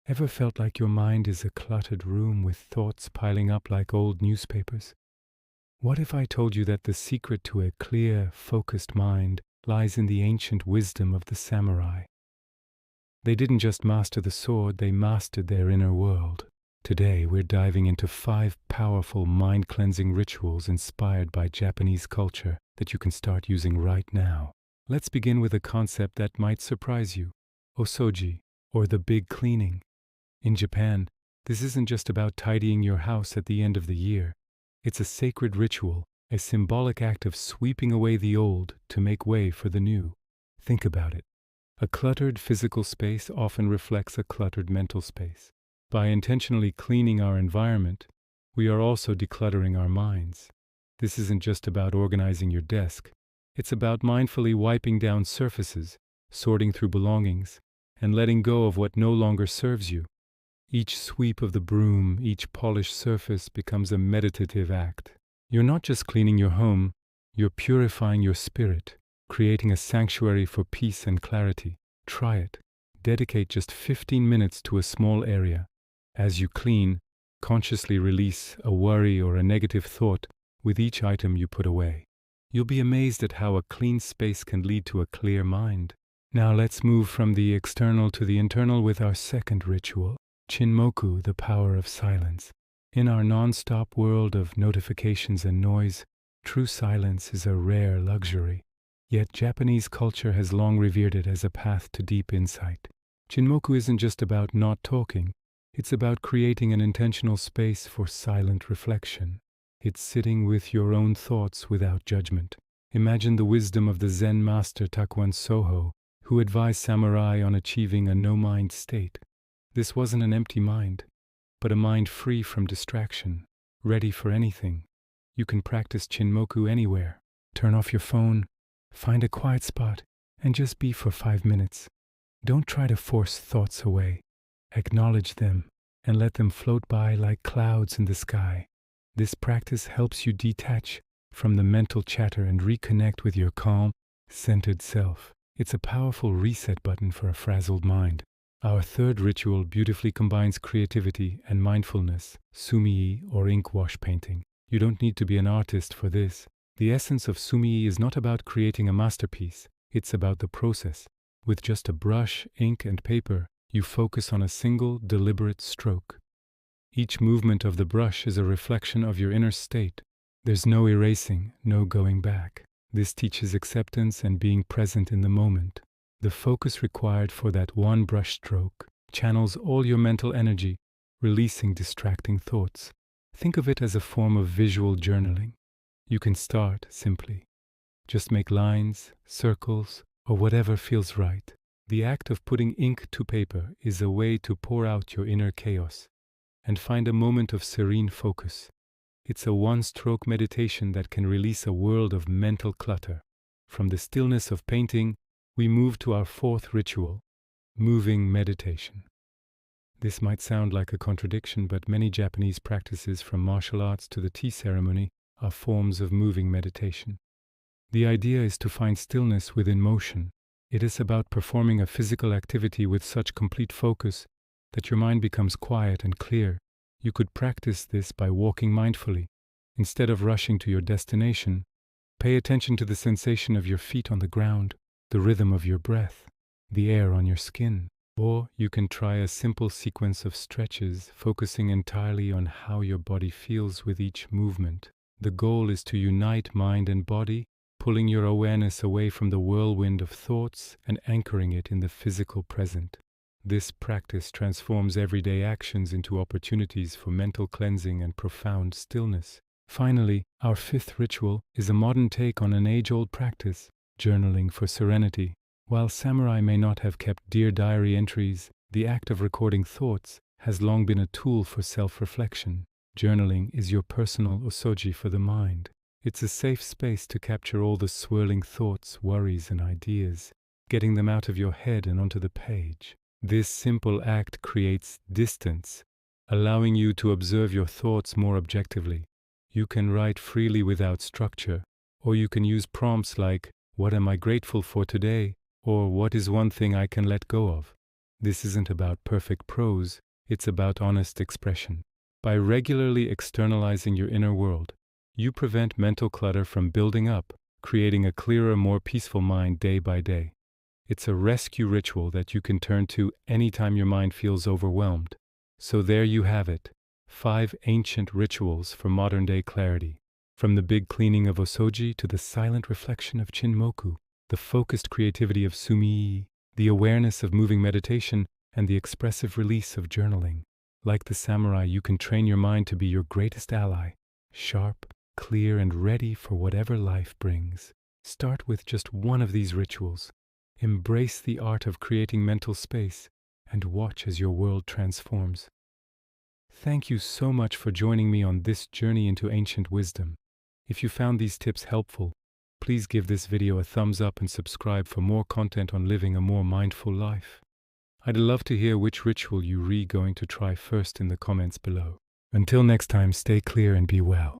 Ever felt like your mind is a cluttered room with thoughts piling up like old newspapers? What if I told you that the secret to a clear, focused mind lies in the ancient wisdom of the samurai? They didn't just master the sword, they mastered their inner world. Today, we're diving into 5 powerful mind-cleansing rituals inspired by Japanese culture that you can start using right now. Let's begin with a concept that might surprise you: Osōji, or the big cleaning. In Japan, this isn't just about tidying your house at the end of the year. It's a sacred ritual, a symbolic act of sweeping away the old to make way for the new. Think about it. A cluttered physical space often reflects a cluttered mental space. By intentionally cleaning our environment, we are also decluttering our minds. This isn't just about organizing your desk. It's about mindfully wiping down surfaces, sorting through belongings, and letting go of what no longer serves you. Each sweep of the broom, each polished surface becomes a meditative act. You're not just cleaning your home, you're purifying your spirit, creating a sanctuary for peace and clarity. Try it. Dedicate just 15 minutes to a small area. As you clean, consciously release a worry or a negative thought with each item you put away. You'll be amazed at how a clean space can lead to a clear mind. Now let's move from the external to the internal with our second ritual: Chinmoku, the power of silence. In our non-stop world of notifications and noise, true silence is a rare luxury. Yet Japanese culture has long revered it as a path to deep insight. Chinmoku isn't just about not talking, it's about creating an intentional space for silent reflection. It's sitting with your own thoughts without judgment. Imagine the wisdom of the Zen master Takuan Soho, who advised samurai on achieving a no-mind state. This wasn't an empty mind, but a mind free from distraction, ready for anything. You can practice Chinmoku anywhere. Turn off your phone, find a quiet spot, and just be for 5 minutes. Don't try to force thoughts away. Acknowledge them and let them float by like clouds in the sky. This practice helps you detach from the mental chatter and reconnect with your calm, centered self. It's a powerful reset button for a frazzled mind. Our third ritual beautifully combines creativity and mindfulness: Sumi-e, or ink wash painting. You don't need to be an artist for this. The essence of Sumi-e is not about creating a masterpiece, it's about the process. With just a brush, ink, and paper, you focus on a single, deliberate stroke. Each movement of the brush is a reflection of your inner state. There's no erasing, no going back. This teaches acceptance and being present in the moment. The focus required for that one brush stroke channels all your mental energy, releasing distracting thoughts. Think of it as a form of visual journaling. You can start simply. Just make lines, circles, or whatever feels right. The act of putting ink to paper is a way to pour out your inner chaos and find a moment of serene focus. It's a one-stroke meditation that can release a world of mental clutter. From the stillness of painting, we move to our fourth ritual: moving meditation. This might sound like a contradiction, but many Japanese practices, from martial arts to the tea ceremony, are forms of moving meditation. The idea is to find stillness within motion. It is about performing a physical activity with such complete focus that your mind becomes quiet and clear. You could practice this by walking mindfully. Instead of rushing to your destination, pay attention to the sensation of your feet on the ground, the rhythm of your breath, the air on your skin. Or you can try a simple sequence of stretches, focusing entirely on how your body feels with each movement. The goal is to unite mind and body, pulling your awareness away from the whirlwind of thoughts and anchoring it in the physical present. This practice transforms everyday actions into opportunities for mental cleansing and profound stillness. Finally, our fifth ritual is a modern take on an age-old practice: journaling for serenity. While samurai may not have kept dear diary entries, the act of recording thoughts has long been a tool for self-reflection. Journaling is your personal Osōji for the mind. It's a safe space to capture all the swirling thoughts, worries, and ideas, getting them out of your head and onto the page. This simple act creates distance, allowing you to observe your thoughts more objectively. You can write freely without structure, or you can use prompts like, "What am I grateful for today?" or "What is one thing I can let go of?" This isn't about perfect prose, it's about honest expression. By regularly externalizing your inner world, you prevent mental clutter from building up, creating a clearer, more peaceful mind day by day. It's a rescue ritual that you can turn to anytime your mind feels overwhelmed. So there you have it, 5 ancient rituals for modern-day clarity. From the big cleaning of Osōji to the silent reflection of Chinmoku, the focused creativity of Sumi-e, the awareness of moving meditation, and the expressive release of journaling. Like the samurai, you can train your mind to be your greatest ally, sharp, clear, and ready for whatever life brings. Start with just one of these rituals. Embrace the art of creating mental space and watch as your world transforms. Thank you so much for joining me on this journey into ancient wisdom. If you found these tips helpful, please give this video a thumbs up and subscribe for more content on living a more mindful life. I'd love to hear which ritual you're going to try first in the comments below. Until next time, stay clear and be well.